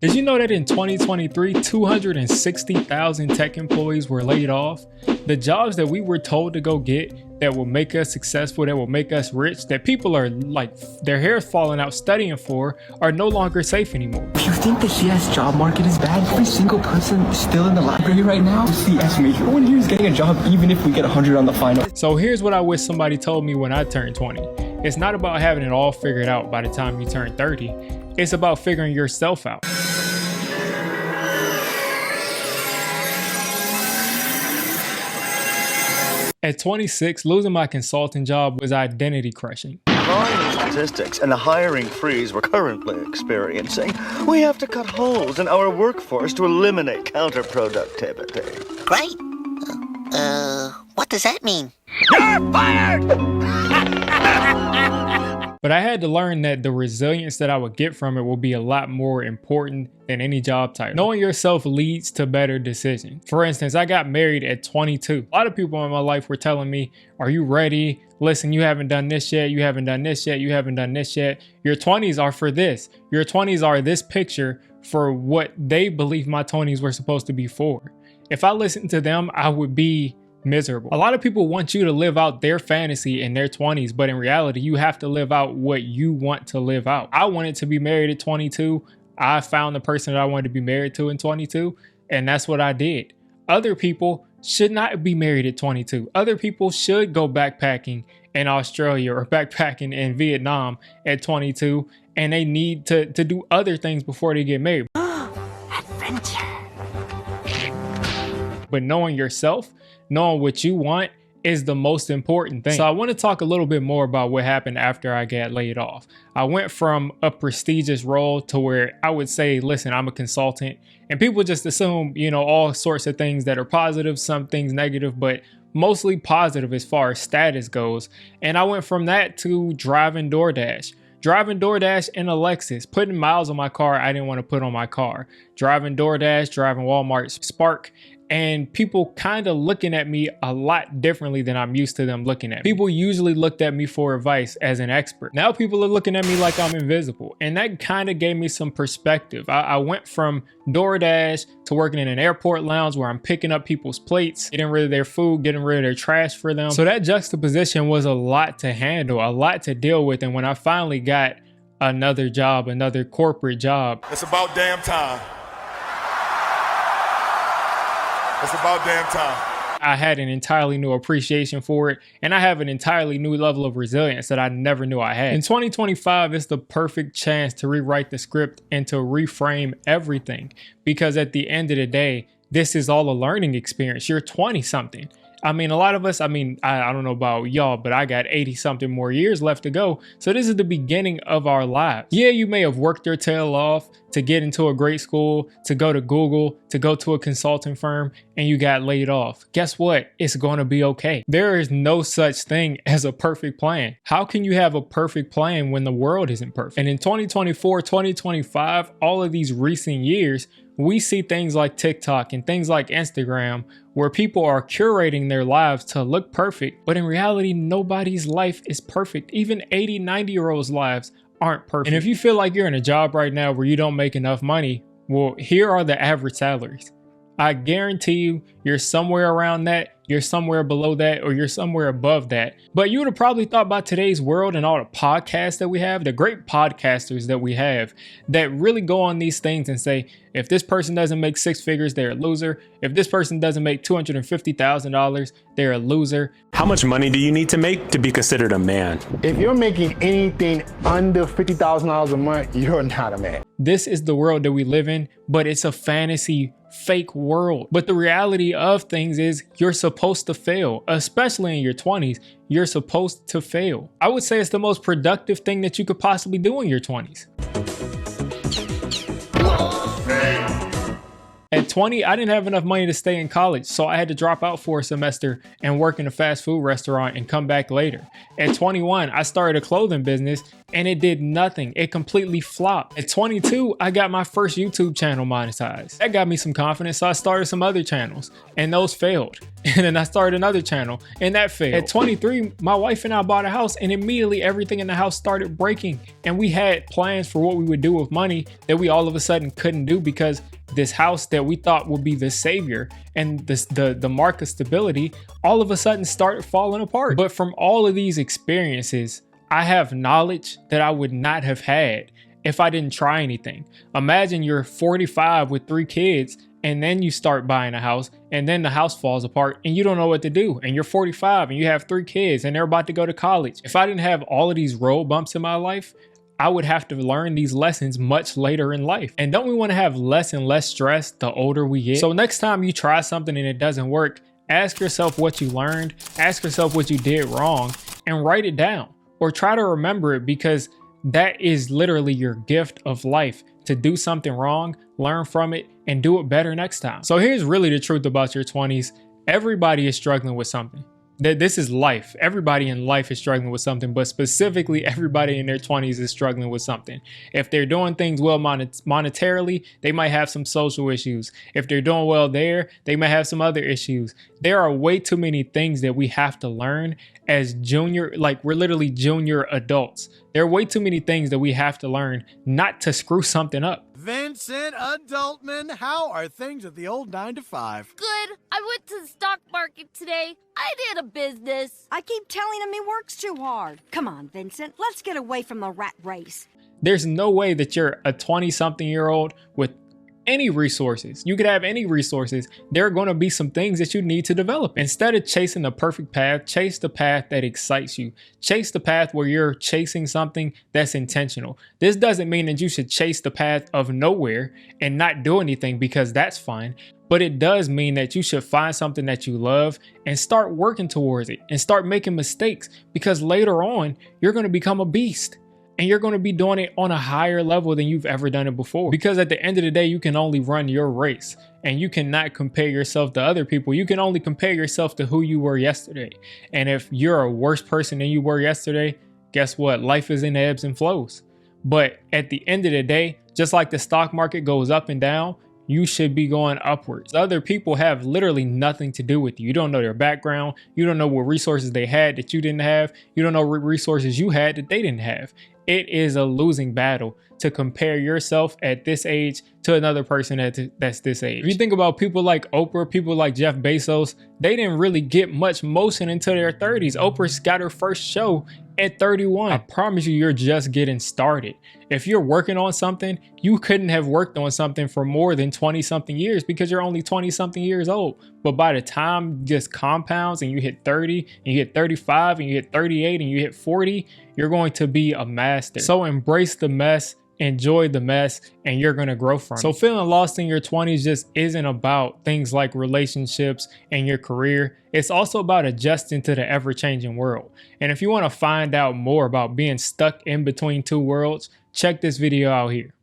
Did you know that in 2023, 260,000 tech employees were laid off? The jobs that we were told to go get that will make us successful, that will make us rich, that people are like their hair's falling out studying for, are no longer safe anymore. Do you think the CS job market is bad? Every single person still in the library right now is CS major. No one here is getting a job even if we get 100 on the final. So here's what I wish somebody told me when I turned 20. It's not about having it all figured out by the time you turn 30. It's about figuring yourself out. At 26, losing my consulting job was identity crushing. Drawing statistics and the hiring freeze we're currently experiencing, we have to cut holes in our workforce to eliminate counterproductivity. Great. What does that mean? You're fired! But I had to learn that the resilience that I would get from it will be a lot more important than any job title. Knowing yourself leads to better decisions. For instance, I got married at 22. A lot of people in my life were telling me, are you ready? Listen, you haven't done this yet. You haven't done this yet. You haven't done this yet. Your 20s are for this. Your 20s are this picture for what they believe my 20s were supposed to be for. If I listened to them, I would be miserable. A lot of people want you to live out their fantasy in their 20s, but in reality, you have to live out what you want to live out. I wanted to be married at 22. I found the person that I wanted to be married to in 22, and that's what I did. Other people should not be married at 22. Other people should go backpacking in Australia or backpacking in Vietnam at 22, and they need to do other things before they get married. Adventure. But knowing yourself, knowing what you want is the most important thing. So I want to talk a little bit more about what happened after I got laid off. I went from a prestigious role to where I would say, listen, I'm a consultant, and people just assume, you know, all sorts of things that are positive, some things negative, but mostly positive as far as status goes. And I went from that to driving DoorDash in a Lexus, putting miles on my car I didn't want to put on my car, driving DoorDash, driving Walmart Spark, and people kind of looking at me a lot differently than I'm used to them looking at me. People usually looked at me for advice as an expert. Now people are looking at me like I'm invisible, and that kind of gave me some perspective. I went from DoorDash to working in an airport lounge where I'm picking up people's plates, getting rid of their food, getting rid of their trash for them. So that juxtaposition was a lot to handle, a lot to deal with, and when I finally got another job, another corporate job, it's about damn time. It's about damn time. I had an entirely new appreciation for it, and I have an entirely new level of resilience that I never knew I had. In 2025, it's the perfect chance to rewrite the script and to reframe everything, because at the end of the day, this is all a learning experience. You're 20 something. I mean, a lot of us, I don't know about y'all, but I got 80 something more years left to go. So this is the beginning of our lives. Yeah, you may have worked your tail off to get into a great school, to go to Google, to go to a consulting firm, and you got laid off. Guess what? It's going to be okay. There is no such thing as a perfect plan. How can you have a perfect plan when the world isn't perfect? And in 2024, 2025, all of these recent years, we see things like TikTok and things like Instagram where people are curating their lives to look perfect, but in reality, nobody's life is perfect. Even 80, 90-year-olds' lives aren't perfect. And if you feel like you're in a job right now where you don't make enough money, well, here are the average salaries. I guarantee you, you're somewhere around that, you're somewhere below that, or you're somewhere above that. But you would have probably thought about today's world and all the podcasts that we have, the great podcasters that we have that really go on these things and say, if this person doesn't make six figures, they're a loser. If this person doesn't make $250,000, they're a loser. How much money do you need to make to be considered a man? If you're making anything under $50,000 a month, you're not a man. This is the world that we live in, but it's a fantasy fake world. But the reality of things is you're supposed to fail, especially in your 20s. You're supposed to fail. I would say it's the most productive thing that you could possibly do in your 20s. At 20, I didn't have enough money to stay in college, so I had to drop out for a semester and work in a fast food restaurant and come back later. At 21, I started a clothing business and it did nothing. It completely flopped. At 22, I got my first YouTube channel monetized. That got me some confidence, so I started some other channels, and those failed. And then I started another channel, and that failed. At 23, my wife and I bought a house, and immediately everything in the house started breaking. And we had plans for what we would do with money that we all of a sudden couldn't do because this house that we thought would be the savior and the mark of stability all of a sudden started falling apart. But from all of these experiences, I have knowledge that I would not have had if I didn't try anything. Imagine you're 45 with 3 kids and then you start buying a house and then the house falls apart and you don't know what to do. And you're 45 and you have 3 kids and they're about to go to college. If I didn't have all of these road bumps in my life, I would have to learn these lessons much later in life. And don't we want to have less and less stress the older we get? So next time you try something and it doesn't work, ask yourself what you learned, ask yourself what you did wrong, and write it down. Or try to remember it, because that is literally your gift of life, to do something wrong, learn from it, and do it better next time. So here's really the truth about your 20s. Everybody is struggling with something. This is life. Everybody in life is struggling with something, but specifically everybody in their 20s is struggling with something. If they're doing things well monetarily, they might have some social issues. If they're doing well there, they might have some other issues. There are way too many things that we have to learn as junior, like we're literally junior adults. There are way too many things that we have to learn not to screw something up. Vincent Adultman, how are things at the old 9 to 5? Good. I went to the stock market today. I did a business. I keep telling him he works too hard. Come on, Vincent, let's get away from the rat race. There's no way that you're a 20-something-year-old with any resources. You could have any resources. There are going to be some things that you need to develop. Instead of chasing the perfect path, chase the path that excites you. Chase the path where you're chasing something that's intentional. This doesn't mean that you should chase the path of nowhere and not do anything, because that's fine. But it does mean that you should find something that you love and start working towards it and start making mistakes, because later on you're going to become a beast. And you're going to be doing it on a higher level than you've ever done it before. Because at the end of the day, you can only run your race, and you cannot compare yourself to other people. You can only compare yourself to who you were yesterday. And if you're a worse person than you were yesterday, guess what? Life is in ebbs and flows. But at the end of the day, just like the stock market goes up and down, you should be going upwards. Other people have literally nothing to do with you. You don't know their background. You don't know what resources they had that you didn't have. You don't know what resources you had that they didn't have. It is a losing battle to compare yourself at this age to another person that's this age. If you think about people like Oprah, people like Jeff Bezos, they didn't really get much motion until their 30s. Oprah got her first show at 31. I promise you, you're just getting started. If you're working on something, you couldn't have worked on something for more than 20 something years, because you're only 20 something years old. But by the time this compounds and you hit 30 and you hit 35 and you hit 38 and you hit 40, you're going to be a master. So embrace the mess, enjoy the mess, and you're going to grow from it. So feeling lost in your 20s just isn't about things like relationships and your career. It's also about adjusting to the ever-changing world. And if you want to find out more about being stuck in between two worlds, check this video out here.